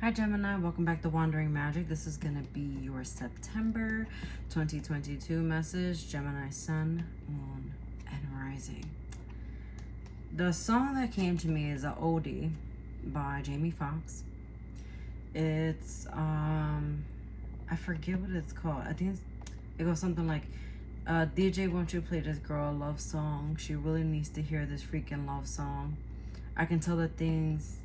Hi Gemini, welcome back to Wandering Magic. This is going to be your September 2022 message, Gemini Sun, Moon, and Rising. The song that came to me is an oldie by Jamie Foxx. It's, I forget what it's called. I think it goes something like, DJ, won't you play this girl a love song? She really needs to hear this freaking love song. I can tell that things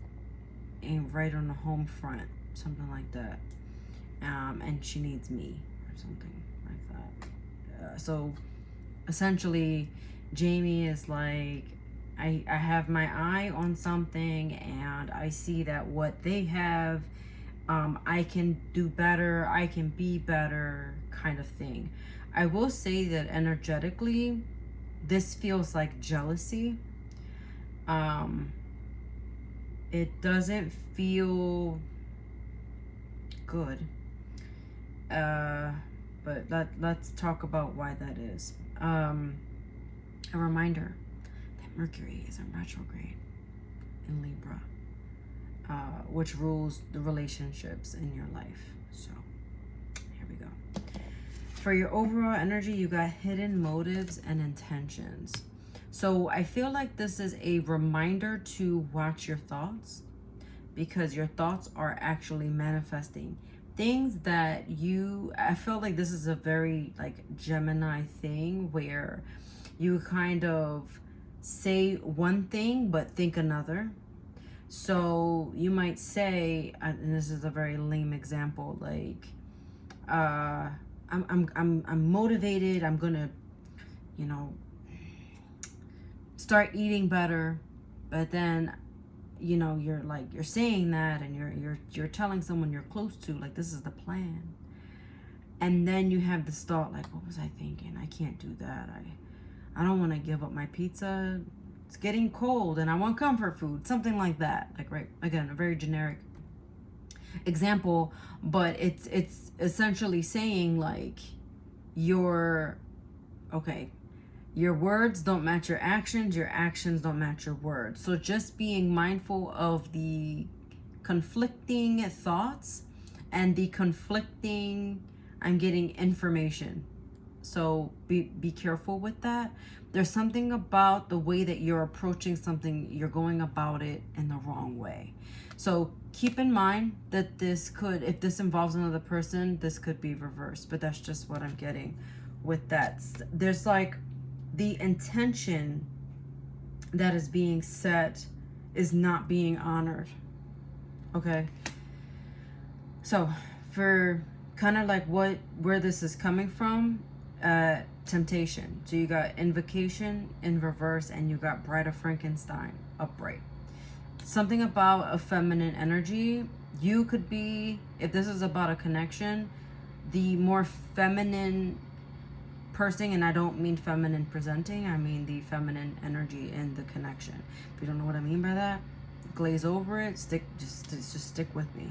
ain't right on the home front, something like that, and she needs me or something like that. So essentially Jamie is like, I have my eye on something and I see that what they have, I can do better, I can be better, kind of thing. I will say that energetically this feels like jealousy. It doesn't feel good. But let's talk about why that is. A reminder that Mercury is in retrograde in Libra, which rules the relationships in your life. So here we go. For your overall energy, you got hidden motives and intentions. So I feel like this is a reminder to watch your thoughts, because your thoughts are actually manifesting things that I feel like this is a very like Gemini thing where you kind of say one thing but think another. So you might say, and this is a very lame example, like, I'm motivated, I'm gonna, start eating better, but then you're saying that and you're telling someone you're close to, like, this is the plan, and then you have this thought like, what was I thinking? I can't do that. I don't want to give up my pizza, it's getting cold and I want comfort food, something like that. Like, right, again, a very generic example, but it's essentially saying like, your words don't match your actions don't match your words. So just being mindful of the conflicting thoughts and the conflicting, I'm getting information. So be careful with that. There's something about the way that you're approaching something, you're going about it in the wrong way. So keep in mind that this could, if this involves another person, this could be reversed, but that's just what I'm getting with that. There's like, the intention that is being set is not being honored. Okay. So for kind of like where this is coming from, temptation. So you got invocation in reverse and you got Bride of Frankenstein upright. Something about a feminine energy. You could be, if this is about a connection, the more feminine person, and I don't mean feminine presenting, I mean the feminine energy in the connection. If you don't know what I mean by that, glaze over it, just stick with me.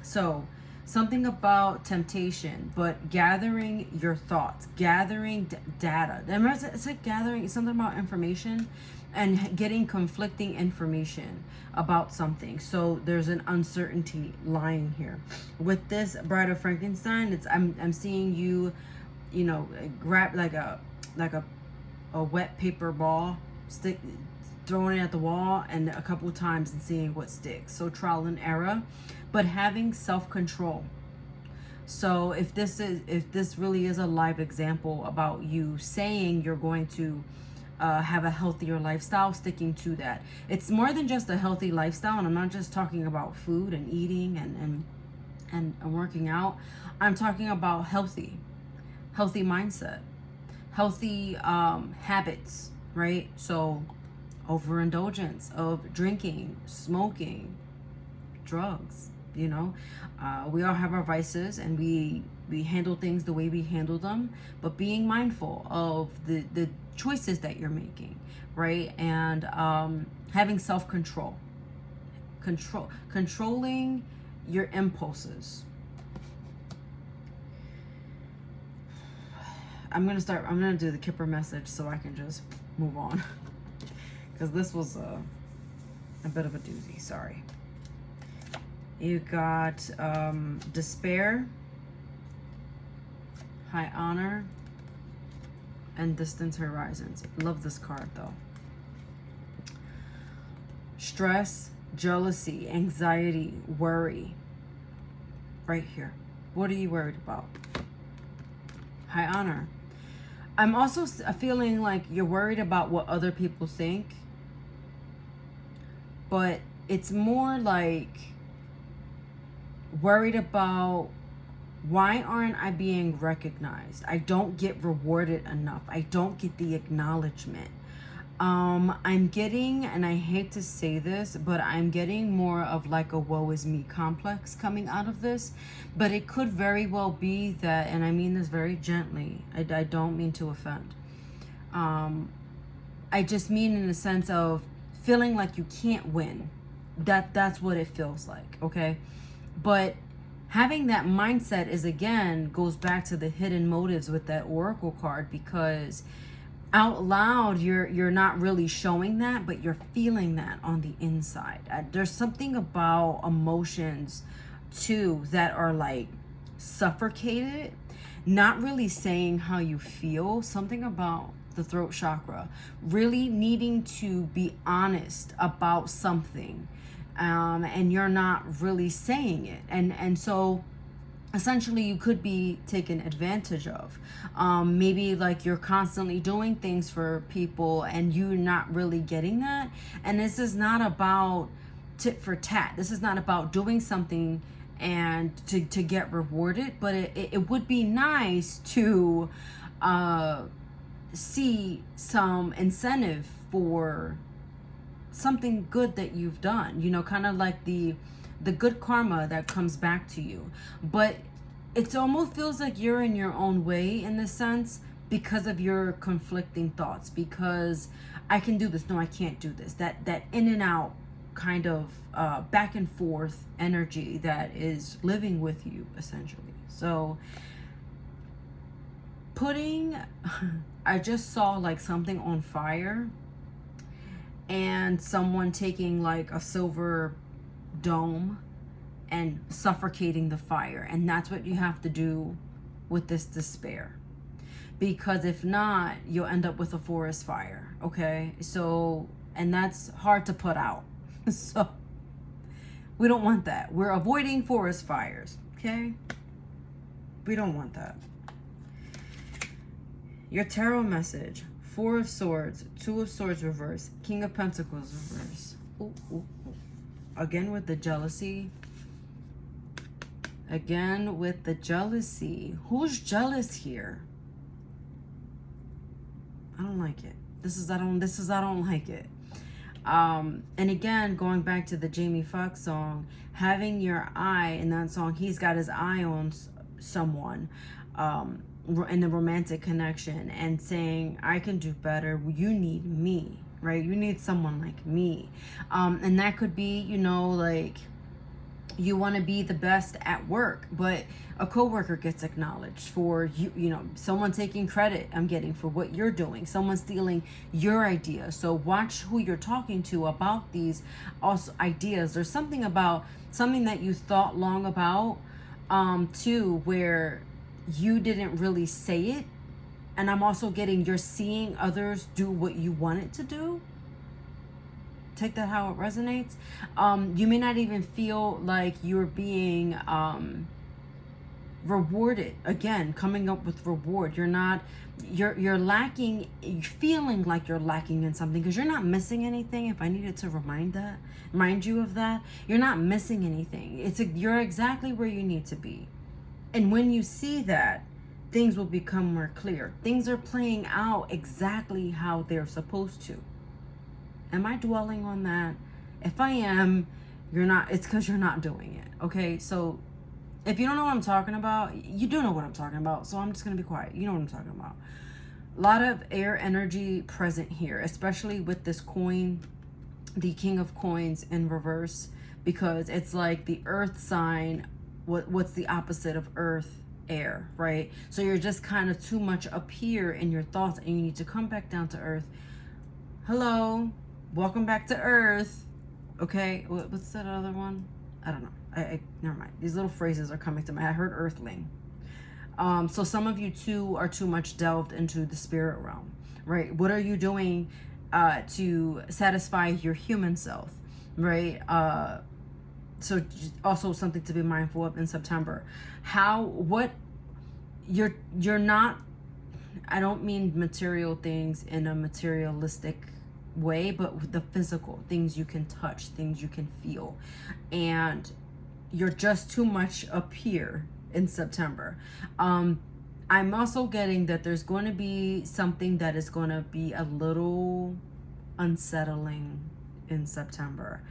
So something about temptation, but gathering your thoughts, gathering data. It's like gathering something about information and getting conflicting information about something. So there's an uncertainty lying here. With this Bride of Frankenstein, I'm seeing you, grab like a wet paper ball, throwing it at the wall and a couple times and seeing what sticks. So trial and error, but having self-control. So if this really is a live example about you saying you're going to have a healthier lifestyle, sticking to that. It's more than just a healthy lifestyle, and I'm not just talking about food and eating and working out. I'm talking about healthy mindset, healthy habits, right? So overindulgence of drinking, smoking, drugs, we all have our vices and we handle things the way we handle them, but being mindful of the choices that you're making, right? And having self-control, controlling your impulses. I'm gonna do the Kipper message so I can just move on, because this was a bit of a doozy. Sorry. You got despair, high honor, and distant horizons. Love this card though. Stress, jealousy, anxiety, worry. Right here. What are you worried about? High honor. I'm also feeling like you're worried about what other people think, but it's more like worried about, why aren't I being recognized? I don't get rewarded enough. I don't get the acknowledgement. I'm getting, and I hate to say this, but I'm getting more of like a woe is me complex coming out of this. But it could very well be that, and I mean this very gently, I don't mean to offend. I just mean in the sense of feeling like you can't win. That's what it feels like, okay? But having that mindset is, again, goes back to the hidden motives with that oracle card, because out loud you're not really showing that, but you're feeling that on the inside. There's something about emotions too that are like suffocated, not really saying how you feel. Something about the throat chakra really needing to be honest about something, and you're not really saying it, and so essentially you could be taken advantage of. Maybe like you're constantly doing things for people and you're not really getting that. And this is not about tit for tat. This is not about doing something and to get rewarded, but it would be nice to see some incentive for something good that you've done, you know, kind of like the good karma that comes back to you. But it almost feels like you're in your own way in this sense, because of your conflicting thoughts, because I can do this, no I can't do this, that in and out kind of back and forth energy that is living with you essentially. So I just saw like something on fire, and someone taking like a silver dome and suffocating the fire. And that's what you have to do with this despair, because if not, you'll end up with a forest fire. Okay, so, and that's hard to put out. So we don't want that. We're avoiding forest fires. Okay, we don't want that. Your tarot message: Four of Swords, Two of Swords reverse, King of Pentacles reverse. Ooh, ooh, ooh. Again with the jealousy. Again with the jealousy. Who's jealous here? I don't like it. I don't like it. And again, going back to the Jamie Foxx song, having your eye in that song, he's got his eye on someone in the romantic connection and saying, I can do better. You need me, right? You need someone like me. And that could be, you know, like you want to be the best at work, but a coworker gets acknowledged for you know, someone taking credit I'm getting for what you're doing, someone stealing your idea. So watch who you're talking to about these also ideas. There's something about something that you thought long about too, where you didn't really say it. And I'm also getting, you're seeing others do what you wanted to do. Take that how it resonates. You may not even feel like you're being rewarded. Again, coming up with reward. You're lacking, feeling like you're lacking in something, because you're not missing anything. If I needed to remind you of that, you're not missing anything. You're exactly where you need to be. And when you see that, things will become more clear. Things are playing out exactly how they're supposed to. Am I dwelling on that? If I am, you're not. It's because you're not doing it. Okay, so if you don't know what I'm talking about, you do know what I'm talking about. So I'm just going to be quiet. You know what I'm talking about. A lot of air energy present here, especially with this coin, the King of Coins in reverse, because it's like the earth sign. What's the opposite of earth? Air, right? So you're just kind of too much up here in your thoughts, and you need to come back down to earth. Hello, welcome back to earth. Okay, what's that other one? I don't know. I never mind. These little phrases are coming to me. I heard earthling. So some of you too are too much delved into the spirit realm, right? What are you doing to satisfy your human self, right? So also something to be mindful of in September. What you're not, I don't mean material things in a materialistic way, but the physical things you can touch, things you can feel. And you're just too much up here in September. I'm also getting that there's going to be something that is going to be a little unsettling in September.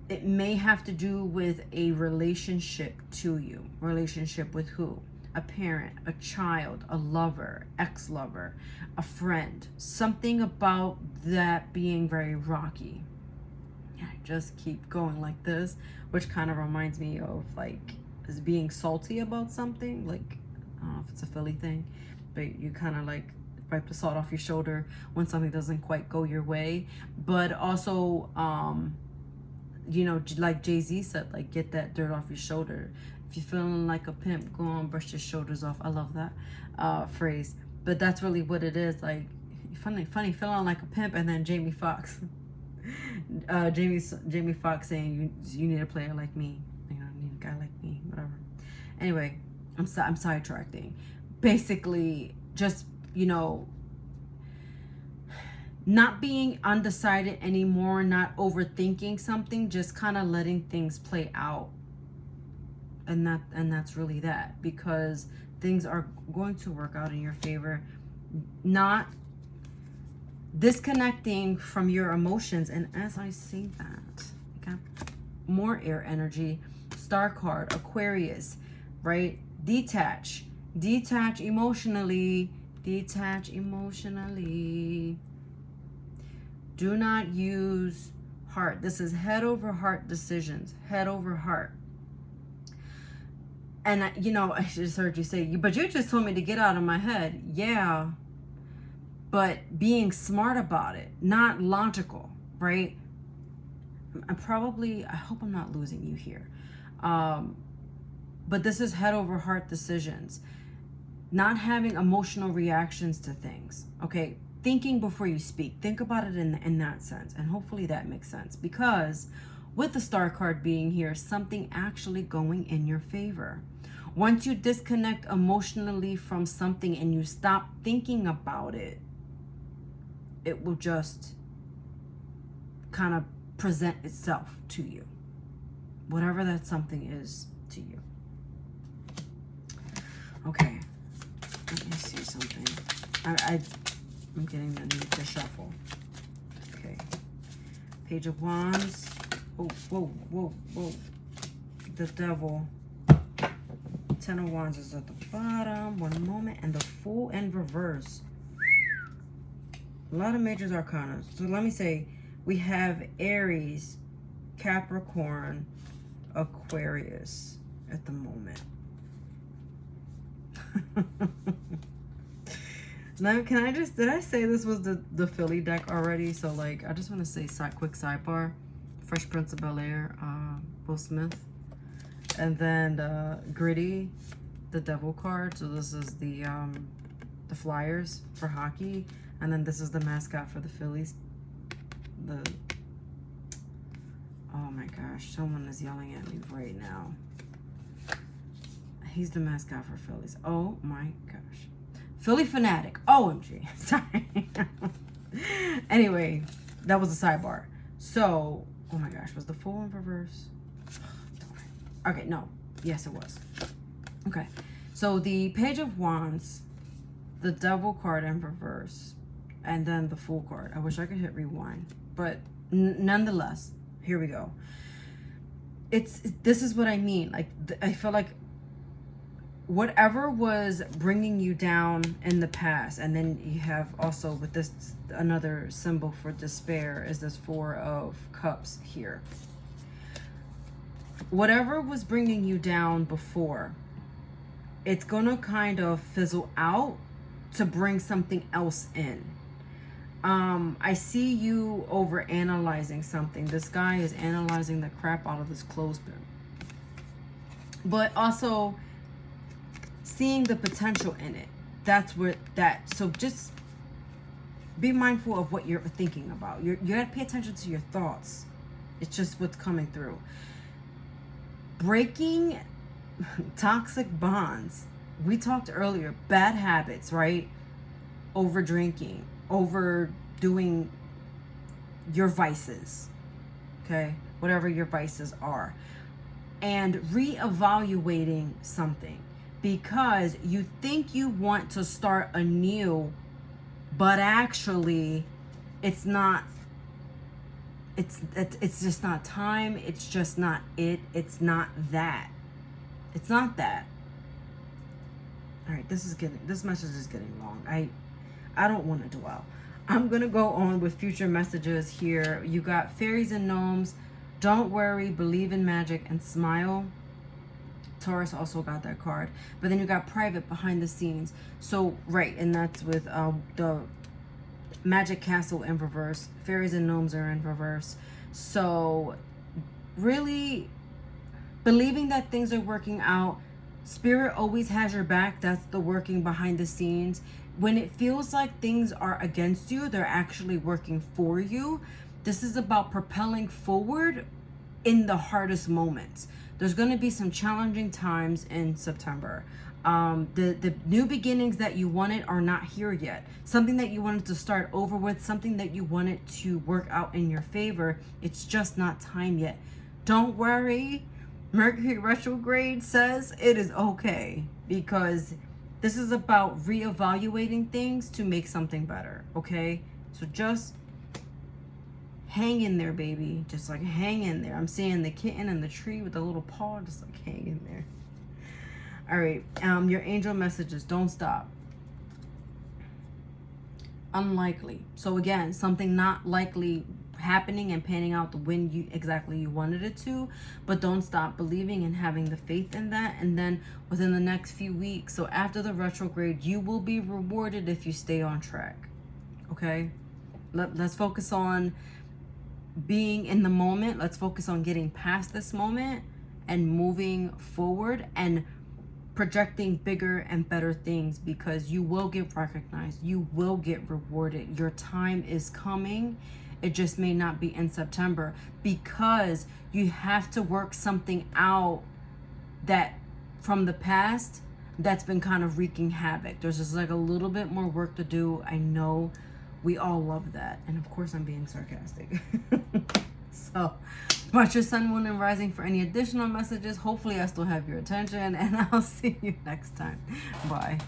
It may have to do with a relationship to you. Relationship with who? A parent, a child, a lover, ex-lover, a friend. Something about that being very rocky. I just keep going like this, which kind of reminds me of like being salty about something. Like, I don't know if it's a Philly thing, but you kind of like wipe the salt off your shoulder when something doesn't quite go your way. But also, you know, like Jay-Z said, like, get that dirt off your shoulder. If you're feeling like a pimp, go on, brush your shoulders off. I love that phrase. But that's really what it is. Like, funny, feeling like a pimp, and then Jamie Foxx. Jamie Foxx saying, you need a player like me. You know, you need a guy like me, whatever. Anyway, I'm sidetracking. Basically, just, you know, not being undecided anymore, not overthinking something, just kind of letting things play out. And that's really that, because things are going to work out in your favor. Not disconnecting from your emotions. And as I say that, I got more air energy. Star card, Aquarius, right? Detach emotionally. Do not use heart. This is head over heart decisions. Head over heart. And, you know, I just heard you say, but you just told me to get out of my head. Yeah. But being smart about it, not logical, right? I hope I'm not losing you here. But this is head over heart decisions. Not having emotional reactions to things, okay? Thinking before you speak. Think about it in that sense. And hopefully that makes sense. Because with the star card being here, something actually going in your favor. Once you disconnect emotionally from something and you stop thinking about it, it will just kind of present itself to you. Whatever that something is to you. Okay. Let me see something. I'm getting the need to shuffle. Okay. Page of Wands. Oh, whoa. The Devil. Ten of Wands is at the bottom. One moment. And the Fool in reverse. A lot of major arcana. So let me say, we have Aries, Capricorn, Aquarius at the moment. Did I say this was the Philly deck already? So like, I just want to say quick sidebar. Fresh Prince of Bel-Air, Will Smith. And then Gritty, the Devil card. So this is the Flyers for hockey. And then this is the mascot for the Phillies. Oh my gosh, someone is yelling at me right now. He's the mascot for Phillies. Oh my gosh. Philly fanatic. OMG. Sorry. Anyway, that was a sidebar. So, oh my gosh, was the Fool in reverse? Okay, no. Yes, it was. Okay. So the Page of Wands, the Devil card in reverse, and then the Fool card. I wish I could hit rewind. But nonetheless, here we go. This is what I mean. Like, I feel like whatever was bringing you down in the past, and then you have also with this another symbol for despair is this Four of Cups here. Whatever was bringing you down before, it's gonna kind of fizzle out to bring something else in. I see you over analyzing something. This guy is analyzing the crap out of this clothespin. but also seeing the potential in it. That's where that, so just be mindful of what you're thinking about. You gotta pay attention to your thoughts. It's just what's coming through. Breaking toxic bonds. We talked earlier, bad habits, right? Over drinking, overdoing your vices, okay? Whatever your vices are. And reevaluating something because you think you want to start anew, but actually it's not. It's just not time. It's just not it. It's not that. It's not that. All right, this message is getting long. I don't want to dwell. I'm gonna go on with future messages here. You got fairies and gnomes. Don't worry, believe in magic, and smile. Taurus also got that card. But then you got private, behind the scenes. So, right, and that's with the Magic Castle in reverse. Fairies and gnomes are in reverse. So, really believing that things are working out. Spirit always has your back. That's the working behind the scenes. When it feels like things are against you, they're actually working for you. This is about propelling forward in the hardest moments. There's going to be some challenging times in September. The new beginnings that you wanted are not here yet. Something that you wanted to start over with, something that you wanted to work out in your favor, it's just not time yet. Don't worry. Mercury retrograde says it is okay, because this is about reevaluating things to make something better, okay? So just hang in there, baby. Just like hang in there. I'm seeing the kitten in the tree with the little paw, just like hang in there. All right, your angel messages, don't stop. Unlikely. So again, something not likely happening and panning out the way you wanted it to, but don't stop believing and having the faith in that. And then within the next few weeks, so after the retrograde, you will be rewarded if you stay on track. Okay, let's focus on being in the moment. Let's focus on getting past this moment and moving forward and projecting bigger and better things, because you will get recognized. You will get rewarded. Your time is coming. It just may not be in September, because you have to work something out that from the past that's been kind of wreaking havoc. There's just like a little bit more work to do. I know we all love that. And of course I'm being sarcastic. So watch your sun, moon, and rising for any additional messages. Hopefully I still have your attention, and I'll see you next time. Bye.